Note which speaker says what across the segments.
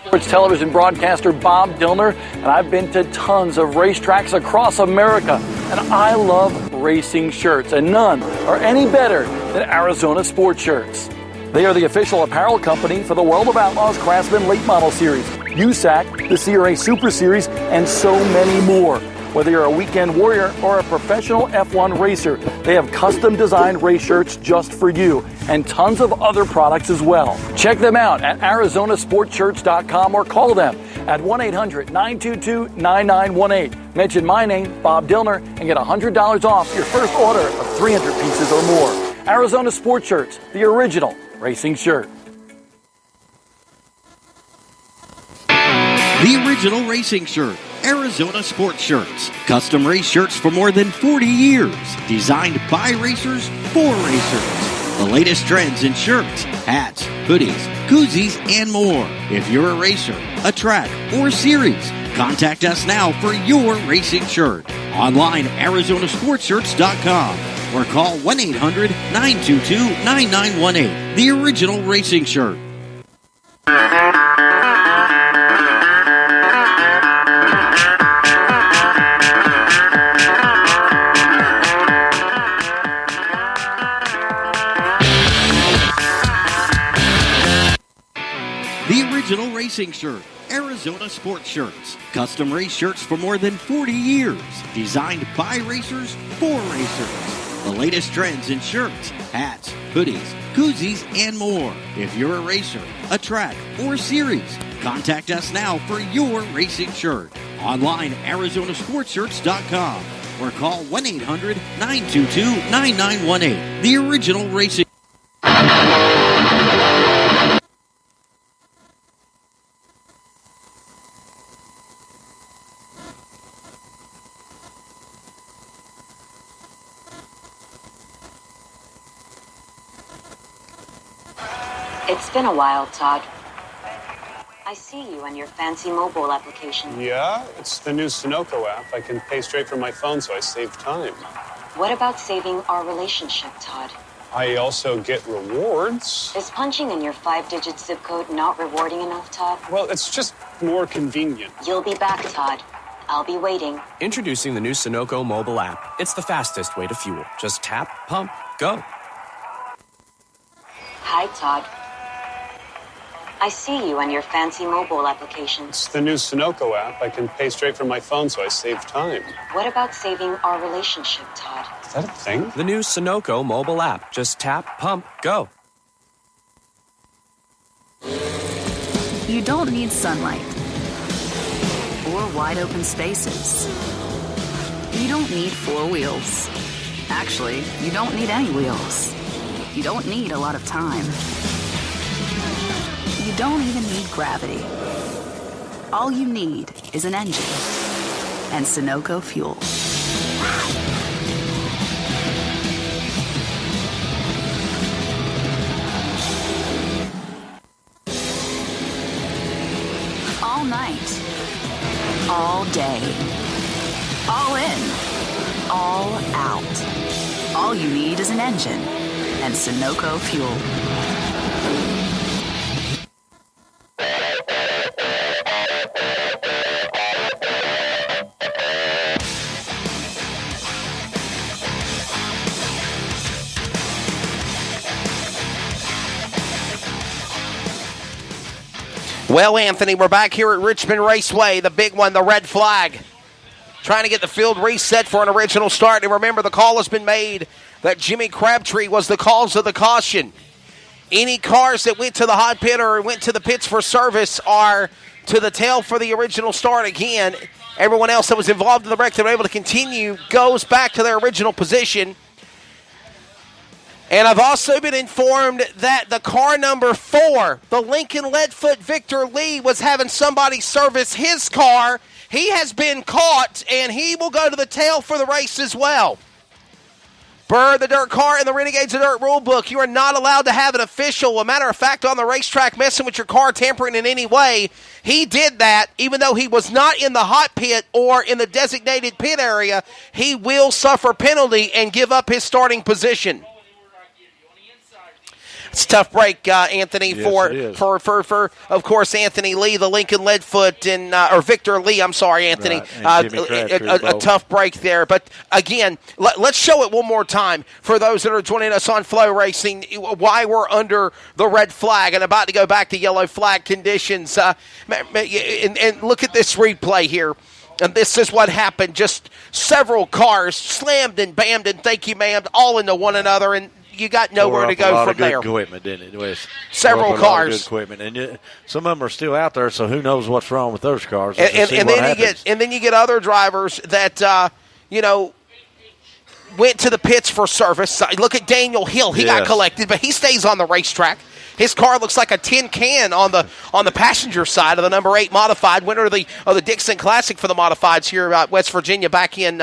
Speaker 1: Sports television broadcaster Bob Dillner, and I've been to tons of racetracks across America, and I love racing shirts, and none are any better than Arizona Sports Shirts. They are the official apparel company for the World of Outlaws Craftsman Late Model Series, USAC, the CRA Super Series, and so many more. Whether you're a weekend warrior or a professional F1 racer, they have custom-designed race shirts just for you, and tons of other products as well. Check them out at ArizonaSportShirts.com or call them at 1-800-922-9918. Mention my name, Bob Dillner, and get $100 off your first order of 300 pieces or more. Arizona Sports Shirts, the original racing shirt.
Speaker 2: The original racing shirt. Arizona Sports Shirts. Custom race shirts for more than 40 years. Designed by racers for racers. The latest trends in shirts, hats, hoodies, koozies, and more. If you're a racer, a track, or series, contact us now for your racing shirt. Online, ArizonaSportsShirts.com or call 1-800-922-9918. The original racing shirt. Original racing shirt. Arizona Sports Shirts. Custom race shirts for more than 40 years. Designed by racers for racers. The latest trends in shirts, hats, hoodies, koozies, and more. If you're a racer, a track, or series, contact us now for your racing shirt. Online, ArizonaSportsShirts.com or call 1-800-922-9918. The original racing.
Speaker 3: It's been a while, Todd. I see you on your fancy mobile application.
Speaker 4: Yeah, it's the new Sunoco app. I can pay straight from my phone, so I save time.
Speaker 3: What about saving our relationship, Todd?
Speaker 4: I also get rewards.
Speaker 3: Is punching in your 5-digit zip code not rewarding enough, Todd?
Speaker 4: Well, it's just more convenient.
Speaker 3: You'll be back, Todd. I'll be waiting.
Speaker 5: Introducing the new Sunoco mobile app. It's the fastest way to fuel. Just tap, pump, go.
Speaker 3: Hi, Todd. I see you on your fancy mobile application.
Speaker 4: It's the new Sunoco app. I can pay straight from my phone, so I save time.
Speaker 3: What about saving our relationship, Todd?
Speaker 4: Is that a thing?
Speaker 5: The new Sunoco mobile app. Just tap, pump, go.
Speaker 6: You don't need sunlight or wide open spaces. You don't need 4 wheels. Actually, you don't need any wheels. You don't need a lot of time. You don't even need gravity. All you need is an engine and Sunoco fuel. All night, all day, all in, all out. All you need is an engine and Sunoco fuel.
Speaker 7: Well, Anthony, we're back here at Richmond Raceway, the big one, the red flag. Trying to get the field reset for an original start. And remember, the call has been made that Jimmy Crabtree was the cause of the caution. Any cars that went to the hot pit or went to the pits for service are to the tail for the original start again. Everyone else that was involved in the wreck that were able to continue goes back to their original position. And I've also been informed that the car number 4, the Lincoln Leadfoot Victor Lee, was having somebody service his car. He has been caught, and he will go to the tail for the race as well. Per the dirt car and the Renegades of Dirt rulebook, you are not allowed to have an official, a matter of fact, on the racetrack messing with your car, tampering in any way. He did that, even though he was not in the hot pit or in the designated pit area. He will suffer penalty and give up his starting position. It's a tough break, Anthony,
Speaker 8: Yes,
Speaker 7: for
Speaker 8: it is.
Speaker 7: for of course Anthony Lee, the Lincoln Leadfoot, and or Victor Lee. I'm sorry, Anthony.
Speaker 8: Right, and Jimmy Crabtree
Speaker 7: A
Speaker 8: both.
Speaker 7: tough break there, but again, let's show it one more time for those that are joining us on Flow Racing. Why we're under the red flag and about to go back to yellow flag conditions. And look at this replay here. And this is what happened. Just several cars slammed and bammed and thank you, ma'am, all into one another, and you got nowhere to go from there.
Speaker 8: Equipment, didn't it? Wes?
Speaker 7: Several
Speaker 8: Tore up a lot of
Speaker 7: cars.
Speaker 8: good equipment, and some of them are still out there. So who knows what's wrong with those cars?
Speaker 7: And then you get other drivers that went to the pits for service. Look at Daniel Hill; he got
Speaker 8: Yes.
Speaker 7: collected, but he stays on the racetrack. His car looks like a tin can on the passenger side of the number 8 modified, winner of the Dixon Classic for the modifieds here at West Virginia back in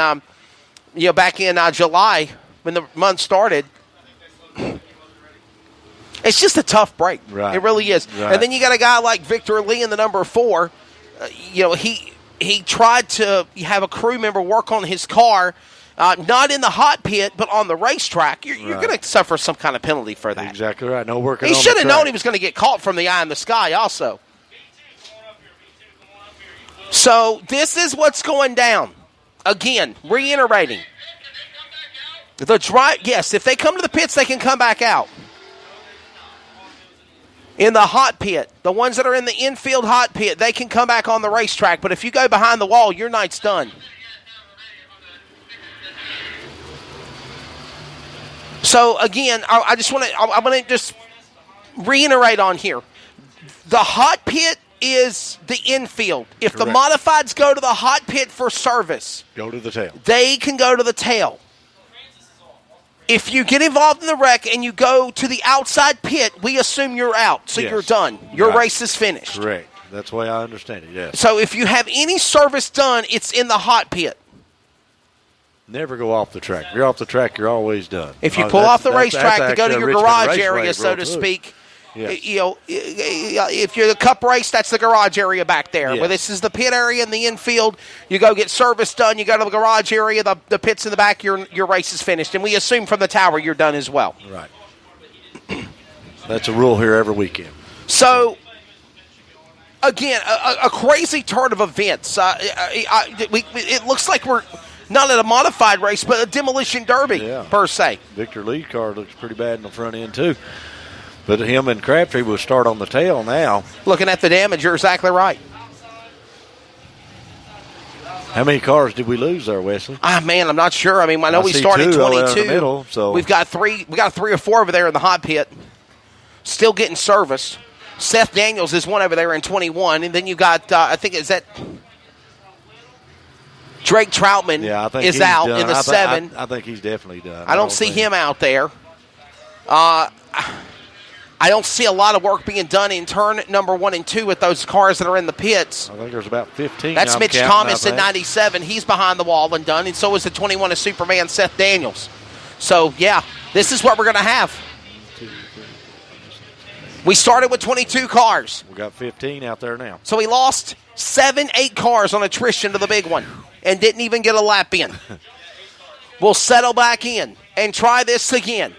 Speaker 7: July when the month started. It's just a tough break.
Speaker 8: Right.
Speaker 7: It really is.
Speaker 8: Right.
Speaker 7: And then you got a guy like Victor Lee in the number 4. He tried to have a crew member work on his car, not in the hot pit, but on the racetrack. You're
Speaker 8: Right.
Speaker 7: going to suffer some kind of penalty for that.
Speaker 8: Exactly right. No working.
Speaker 7: He
Speaker 8: on the
Speaker 7: should have known
Speaker 8: track.
Speaker 7: he was going to get caught from the eye in the sky also. So this is what's going down. Again, reiterating. Yes, if they come to the pits, they can come back out. In the hot pit, the ones that are in the infield hot pit, they can come back on the racetrack. But if you go behind the wall, your night's done. So again, I want to just reiterate on here. The hot pit is the infield. If the
Speaker 8: Correct.
Speaker 7: modifieds go to the hot pit for service,
Speaker 8: Go to the tail.
Speaker 7: they can go to the tail. If you get involved in the wreck and you go to the outside pit, we assume you're out, so
Speaker 8: Yes.
Speaker 7: you're done. Your
Speaker 8: Right.
Speaker 7: race is finished.
Speaker 8: Correct. That's the way I understand it. Yes.
Speaker 7: So if you have any service done, it's in the hot pit.
Speaker 8: Never go off the track. If you're off the track, you're always done.
Speaker 7: If you pull off the racetrack to go to
Speaker 8: actually
Speaker 7: your
Speaker 8: a Richmond
Speaker 7: garage
Speaker 8: Raceway
Speaker 7: area, so
Speaker 8: rule,
Speaker 7: to
Speaker 8: too.
Speaker 7: speak,
Speaker 8: Yes.
Speaker 7: if you're the cup race, that's the garage area back there.
Speaker 8: Yes.
Speaker 7: Where this is the pit area in the infield, you go get service done, you go to the garage area, the pit's in the back, your race is finished. And we assume from the tower you're done as well.
Speaker 8: Right. That's a rule here every weekend.
Speaker 7: So, again, a crazy turn of events. It looks like we're not at a modified race, but a demolition derby,
Speaker 8: Yeah.
Speaker 7: per se.
Speaker 8: Victor Lee's car looks pretty bad in the front end, too. But him and Crabtree will start on the tail now.
Speaker 7: Looking at the damage, you're exactly right.
Speaker 8: How many cars did we lose there, Wesley?
Speaker 7: Man, I'm not sure. I mean, I know we
Speaker 8: see
Speaker 7: started
Speaker 8: 2 over there in
Speaker 7: 22.
Speaker 8: the middle, so.
Speaker 7: We got 3 or 4 over there in the hot pit, still getting serviced. Seth Daniels is one over there in 21, and then you got I think is that Drake Troutman
Speaker 8: Yeah, I think
Speaker 7: is
Speaker 8: he's
Speaker 7: out
Speaker 8: done.
Speaker 7: in the
Speaker 8: I
Speaker 7: 7.
Speaker 8: I think he's definitely done.
Speaker 7: I don't see him out there. I don't see a lot of work being done in turn number 1 and 2 with those cars that are in the pits.
Speaker 8: I think there's about 15.
Speaker 7: That's
Speaker 8: I'm
Speaker 7: Mitch
Speaker 8: counting,
Speaker 7: Thomas
Speaker 8: I
Speaker 7: in
Speaker 8: think.
Speaker 7: 97. He's behind the wall and done, and so is the 21 of Superman, Seth Daniels. So, yeah, this is what we're going to have. We started with 22 cars.
Speaker 8: We got 15 out there now.
Speaker 7: So we lost 8 cars on attrition to the big one and didn't even get a lap in. We'll settle back in and try this again.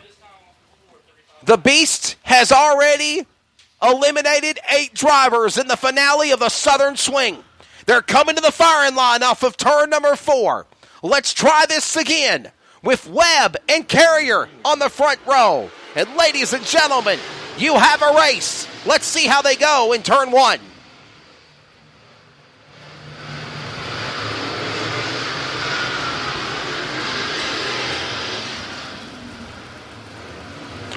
Speaker 7: The Beast has already eliminated 8 drivers in the finale of the Southern Swing. They're coming to the firing line off of turn number 4. Let's try this again with Webb and Carrier on the front row. And ladies and gentlemen, you have a race. Let's see how they go in turn 1.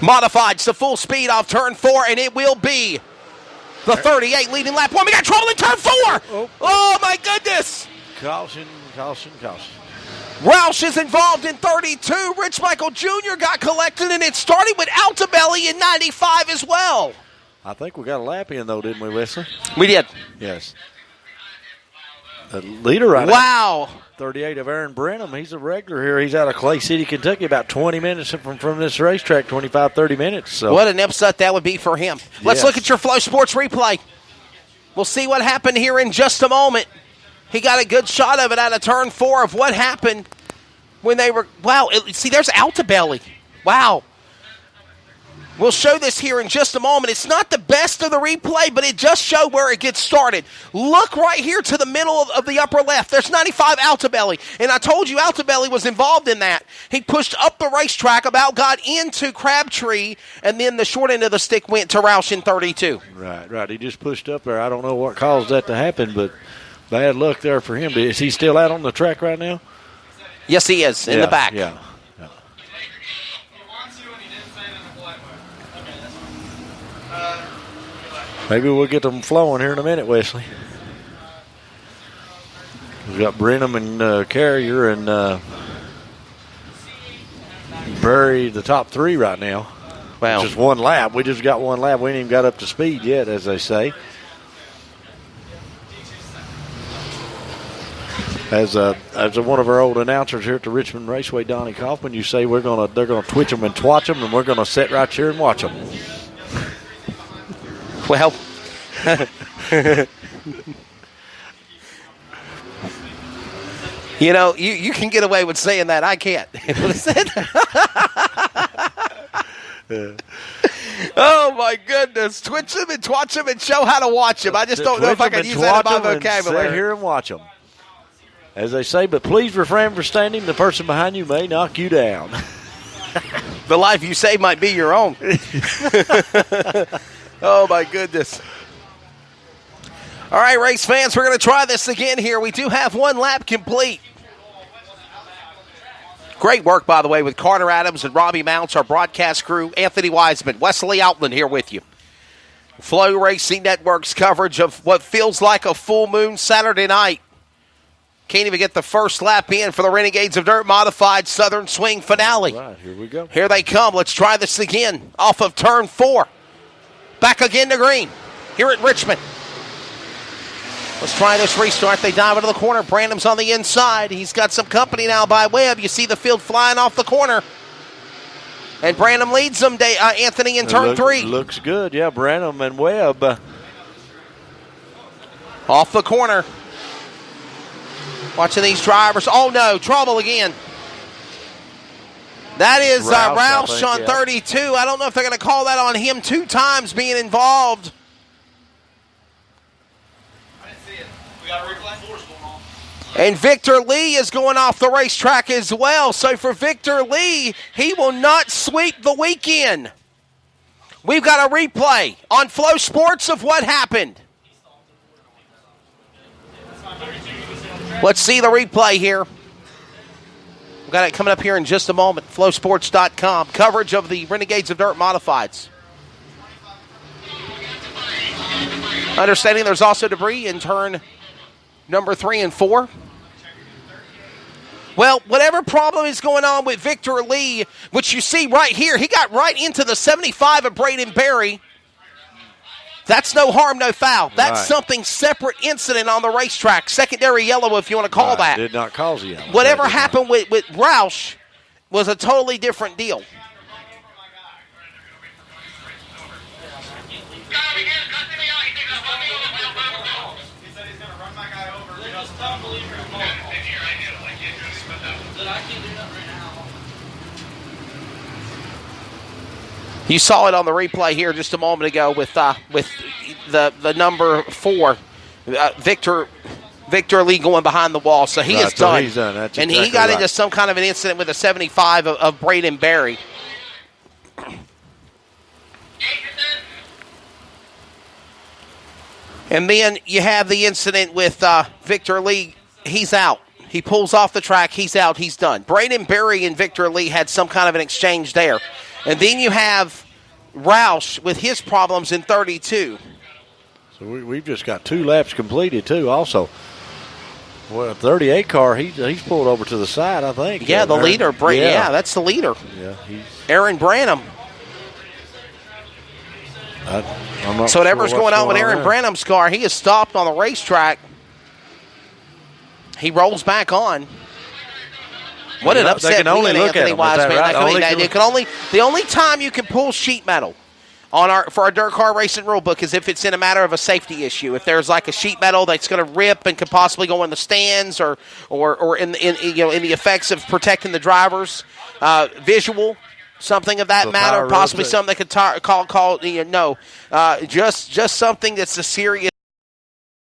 Speaker 7: Modified to full speed off turn 4, and it will be the 38 leading lap 1. We got trouble in turn 4. Oh my goodness.
Speaker 8: Caution, caution, caution.
Speaker 7: Roush is involved in 32. Rich Michael Jr. got collected, and it started with Altabelli in 95 as well.
Speaker 8: I think we got a lap in, though, didn't we, Wesley?
Speaker 7: We did.
Speaker 8: Yes. The leader right now,
Speaker 7: Wow.
Speaker 8: 38 of Aaron Brenham. He's a regular here. He's out of Clay City, Kentucky, about 20 minutes from this racetrack, 25, 30 minutes. So.
Speaker 7: What an upset that would be for him. Let's
Speaker 8: Yes.
Speaker 7: look at your Flow Sports replay. We'll see what happened here in just a moment. He got a good shot of it out of turn 4 of what happened when they were, wow, see, there's Altabelli. Wow. We'll show this here in just a moment. It's not the best of the replay, but it just showed where it gets started. Look right here to the middle of the upper left. There's 95 Altabelli, and I told you Altabelli was involved in that. He pushed up the racetrack, about got into Crabtree, and then the short end of the stick went to Roush in 32.
Speaker 8: Right. He just pushed up there. I don't know what caused that to happen, but bad luck there for him. Is he still out on the track right now?
Speaker 7: Yes, he is, in the back.
Speaker 8: Yeah. Maybe we'll get them flowing here in a minute, Wesley. We've got Brenham and Carrier and Berry, the top three right now.
Speaker 7: Wow.
Speaker 8: Just one lap. We just got one lap. We ain't even got up to speed yet, as they say. As one of our old announcers here at the Richmond Raceway, Donnie Kaufman, you say they're gonna twitch them and twatch them, and we're gonna sit right here and watch them.
Speaker 7: Well, you know, you can get away with saying that. I can't. Oh, my goodness. Twitch them and twatch them and show how to watch them. I just don't know if I can use that in my vocabulary.
Speaker 8: Sit here and watch them. As they say, but please refrain from standing. The person behind you may knock you down.
Speaker 7: The life you save might be your own. Oh, my goodness. All right, race fans, we're going to try this again here. We do have one lap complete. Great work, by the way, with Carter Adams and Robbie Mounts, our broadcast crew. Anthony Wiseman, Wesley Outland here with you. Flow Racing Network's coverage of what feels like a full moon Saturday night. Can't even get the first lap in for the Renegades of Dirt Modified Southern Swing finale.
Speaker 8: All right, here we go.
Speaker 7: Here they come. Let's try this again off of turn 4. Back again to green here at Richmond. Let's try this restart. They dive into the corner. Brandon's on the inside. He's got some company now by Webb. You see the field flying off the corner. And Brandon leads them, Anthony, in turn 3.
Speaker 8: Looks good, yeah. Brandon and Webb.
Speaker 7: Off the corner. Watching these drivers. Oh, no. Trouble again. That is Roush on 32. I don't know if they're going to call that on him 2 times being involved.
Speaker 9: I didn't see it. We got a replay. Force going on.
Speaker 7: And Victor Lee is going off the racetrack as well. So for Victor Lee, he will not sweep the weekend. We've got a replay on Flow Sports of what happened. Let's see the replay here. We've got it coming up here in just a moment. FlowSports.com. Coverage of the Renegades of Dirt Modifieds. Understanding there's also debris in turn number 3 and 4. Well, whatever problem is going on with Victor Lee, which you see right here, he got right into the 75 of Braden Berry. That's no harm, no foul. That's something separate incident on the racetrack. Secondary yellow, if you want to call that.
Speaker 8: Did not cause a yellow.
Speaker 7: Whatever happened with Roush was a totally different deal. You saw it on the replay here just a moment ago with the number 4, Victor Lee going behind the wall. So he is done.
Speaker 8: He's done. That's
Speaker 7: and
Speaker 8: exactly
Speaker 7: he got
Speaker 8: right.
Speaker 7: into some kind of an incident with a 75 of Braden Berry. And then you have the incident with Victor Lee. He's out. He pulls off the track. He's out. He's done. Braden Berry and Victor Lee had some kind of an exchange there. And then you have Roush with his problems in 32.
Speaker 8: So we've just got 2 laps completed, too, also. Well, 38 car, he's pulled over to the side, I think.
Speaker 7: Yeah, the leader. Yeah, that's the leader.
Speaker 8: Yeah,
Speaker 7: Aaron Branham.
Speaker 8: I'm not
Speaker 7: So whatever's
Speaker 8: sure
Speaker 7: going on with Aaron
Speaker 8: there.
Speaker 7: Branham's car, he is stopped on the racetrack. He rolls back on. What an upset
Speaker 8: they can only look
Speaker 7: Anthony
Speaker 8: at
Speaker 7: Wiseman.
Speaker 8: Right?
Speaker 7: The only time you can pull sheet metal for our dirt car racing rule book is if it's in a matter of a safety issue. If there's like a sheet metal that's going to rip and could possibly go in the stands or in the effects of protecting the drivers, visual. Something of that
Speaker 8: So
Speaker 7: matter,
Speaker 8: power
Speaker 7: possibly
Speaker 8: road
Speaker 7: something they could call. No, just something that's a serious